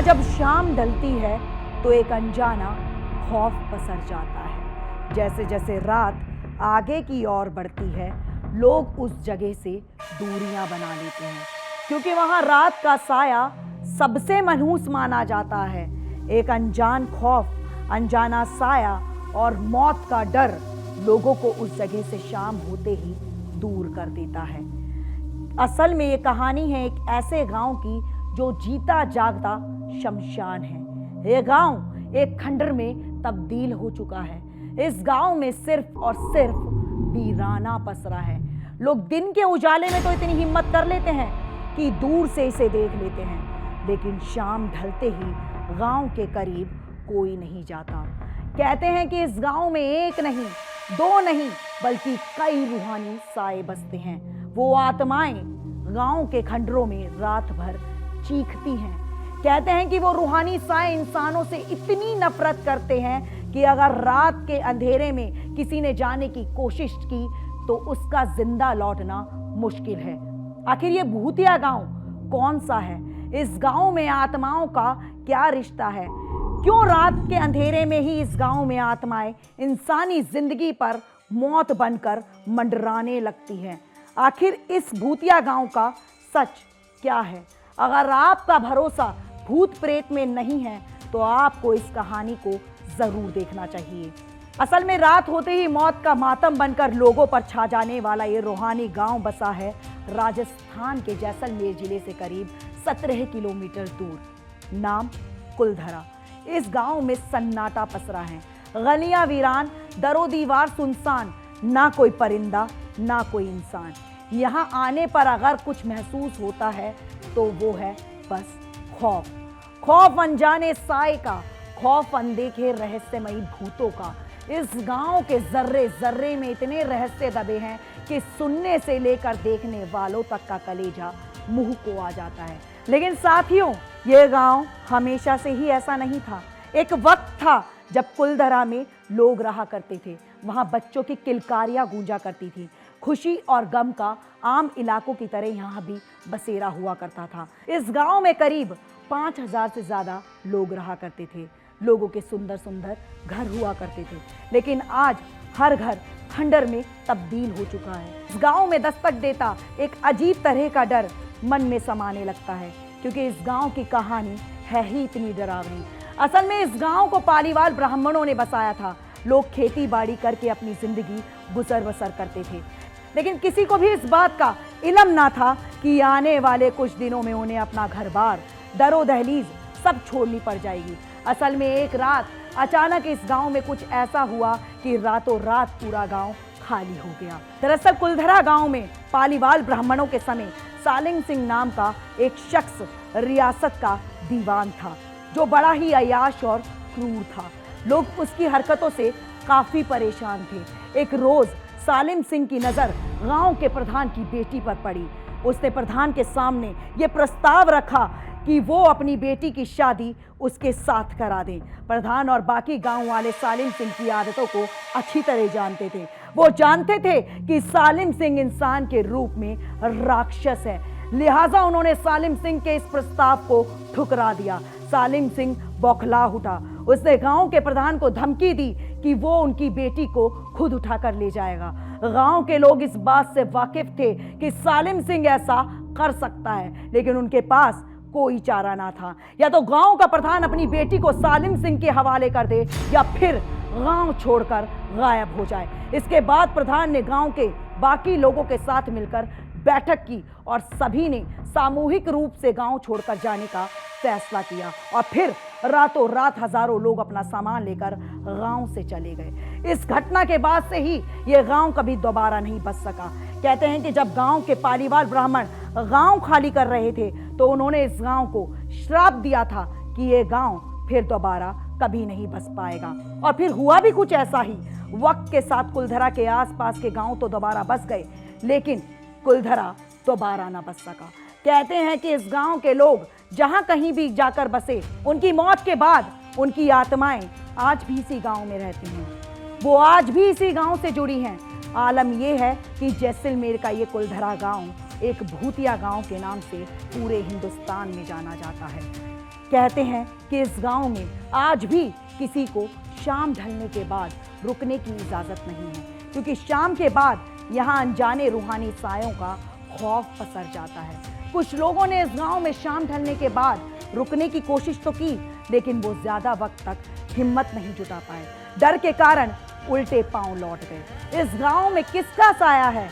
जब शाम ढलती है तो एक अनजाना खौफ पसर जाता है। जैसे जैसे रात आगे की ओर बढ़ती है, लोग उस जगह से दूरियां बना लेते हैं, क्योंकि वहां रात का साया सबसे मनहूस माना जाता है। एक अनजान खौफ, अनजाना साया और मौत का डर लोगों को उस जगह से शाम होते ही दूर कर देता है। असल में ये कहानी है एक ऐसे गांव की जो जीता जागता शमशान है। ये गांव एक खंडर में तब्दील हो चुका है। इस गांव में सिर्फ और सिर्फ वीराना पसरा है। लोग दिन के उजाले में तो इतनी हिम्मत कर लेते हैं कि दूर से इसे देख लेते हैं, लेकिन शाम ढलते ही गांव के करीब कोई नहीं जाता। कहते हैं कि इस गांव में एक नहीं, दो नहीं, बल्कि कई रूहानी साए बसते हैं। वो आत्माएं गांव के खंडरों में रात भर चीखती हैं। कहते हैं कि वो रूहानी साए इंसानों से इतनी नफरत करते हैं कि अगर रात के अंधेरे में किसी ने जाने की कोशिश की तो उसका जिंदा लौटना मुश्किल है। आखिर ये भूतिया गांव कौन सा है? इस गांव में आत्माओं का क्या रिश्ता है? क्यों रात के अंधेरे में ही इस गांव में आत्माएं इंसानी जिंदगी पर मौत बनकर मंडराने लगती हैं? आखिर इस भूतिया गांव का सच क्या है? अगर आपका भरोसा भूत प्रेत में नहीं है तो आपको इस कहानी को जरूर देखना चाहिए। असल में रात होते ही मौत का मातम बनकर लोगों पर छा जाने वाला ये रूहानी गांव बसा है राजस्थान के जैसलमेर जिले से करीब 17 किलोमीटर दूर। नाम कुलधरा। इस गांव में सन्नाटा पसरा है। गलियां वीरान, दरो दीवार सुनसान, ना कोई परिंदा ना कोई इंसान। यहाँ आने पर अगर कुछ महसूस होता है तो वो है बस खौफ। खौफ अनजाने साए का, खौफ अनदेखे रहस्यमयी भूतों का। इस गांव के जर्रे जर्रे में इतने रहस्य दबे हैं कि सुनने से लेकर देखने वालों तक का कलेजा मुंह को आ जाता है। लेकिन साथियों, ये गांव हमेशा से ही ऐसा नहीं था। एक वक्त था जब कुलधरा में लोग रहा करते थे। वहां बच्चों की किलकारियां गूंजा करती थी। खुशी और गम का आम इलाकों की तरह यहाँ भी बसेरा हुआ करता था। इस गांव में करीब 5000 से ज्यादा लोग रहा करते थे। लोगों के सुंदर सुंदर घर हुआ करते थे, लेकिन आज हर घर खंडर में तब्दील हो चुका है। इस गांव में दस्तक देता एक अजीब तरह का डर मन में समाने लगता है, क्योंकि इस गांव की कहानी है ही इतनी डरावनी। असल में इस गांव को पालीवाल ब्राह्मणों ने बसाया था। लोग खेती बाड़ी करके अपनी जिंदगी गुजर बसर करते थे, लेकिन किसी को भी इस बात का इल्म ना था कि आने वाले कुछ दिनों में उन्हें अपना घर बार, दरो दहलीज सब छोड़नी पड़ जाएगी। असल में एक रात अचानक इस गांव में कुछ ऐसा हुआ कि रातों रात पूरा गांव खाली हो गया। दरअसल कुलधरा गांव में पालीवाल ब्राह्मणों के समय सालिम सिंह नाम का एक शख्स रियासत का दीवान था, जो बड़ा ही अय्याश और क्रूर था। लोग उसकी हरकतों से काफी परेशान थे। एक रोज सालिम सिंह की नजर गांव के प्रधान की बेटी पर पड़ी। उसने प्रधान के सामने ये प्रस्ताव रखा कि वो अपनी बेटी की शादी उसके साथ करा दें। प्रधान और बाकी गांव वाले सालिम सिंह की आदतों को अच्छी तरह जानते थे। वो जानते थे कि सालिम सिंह इंसान के रूप में राक्षस है, लिहाजा उन्होंने सालिम सिंह के इस प्रस्ताव को ठुकरा दिया। सालिम सिंह बौखला उठा। उसने गांव के प्रधान को धमकी दी कि वो उनकी बेटी को खुद उठाकर ले जाएगा। गांव के लोग इस बात से वाकिफ थे कि सालिम सिंह ऐसा कर सकता है, लेकिन उनके पास कोई चारा ना था। या तो गांव का प्रधान अपनी बेटी को सालिम सिंह के हवाले कर दे या फिर गांव छोड़कर गायब हो जाए। इसके बाद प्रधान ने गांव के बाकी लोगों के साथ मिलकर बैठक की और सभी ने सामूहिक रूप से गांव छोड़कर जाने का फैसला किया और फिर रातों रात हजारों लोग अपना सामान लेकर गांव से चले गए। इस घटना के बाद से ही यह गांव कभी दोबारा नहीं बच सका। कहते हैं कि जब गांव के पालीवाल ब्राह्मण गांव खाली कर रहे थे तो उन्होंने इस गांव को श्राप दिया था कि यह गांव फिर दोबारा कभी नहीं बस पाएगा। और फिर हुआ भी कुछ ऐसा ही। वक्त के साथ कुलधरा के आसपास के गांव तो दोबारा बस गए, लेकिन कुलधरा दोबारा ना बस सका। कहते हैं कि इस गांव के लोग जहां कहीं भी जाकर बसे, उनकी मौत के बाद उनकी आत्माएं आज भी इसी गांव में रहती हैं। वो आज भी इसी गांव से जुड़ी हैं। आलम यह है कि जैसलमेर का ये कुलधरा गांव एक भूतिया गांव के नाम से पूरे हिंदुस्तान में जाना जाता है। कहते हैं कि इस गांव में आज भी किसी को शाम ढलने के बाद रुकने की इजाजत नहीं है, क्योंकि शाम के बाद यहाँ अनजाने रूहानी सायों का खौफ पसर जाता है। कुछ लोगों ने इस गांव में शाम ढलने के बाद रुकने की कोशिश तो की, लेकिन वो ज्यादा वक्त तक हिम्मत नहीं जुटा पाए। डर के कारण उल्टे पांव लौट गए। इस गांव में किसका साया है?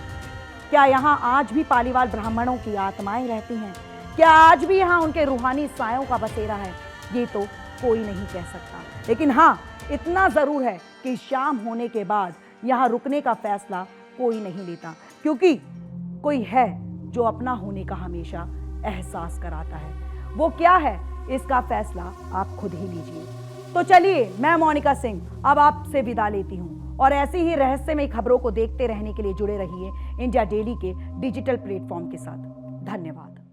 क्या यहाँ आज भी पालीवाल ब्राह्मणों की आत्माएं रहती हैं? क्या आज भी यहाँ उनके रूहानी सायों का बसेरा है? ये तो कोई नहीं कह सकता, लेकिन हाँ, इतना जरूर है कि शाम होने के बाद यहाँ रुकने का फैसला कोई नहीं लेता, क्योंकि कोई है जो अपना होने का हमेशा एहसास कराता है। वो क्या है, इसका फैसला आप खुद ही लीजिए। तो चलिए, मैं मोनिका सिंह अब आपसे विदा लेती हूँ, और ऐसी ही रहस्यमय खबरों को देखते रहने के लिए जुड़े रहिए इंडिया डेली के डिजिटल प्लेटफॉर्म के साथ। धन्यवाद।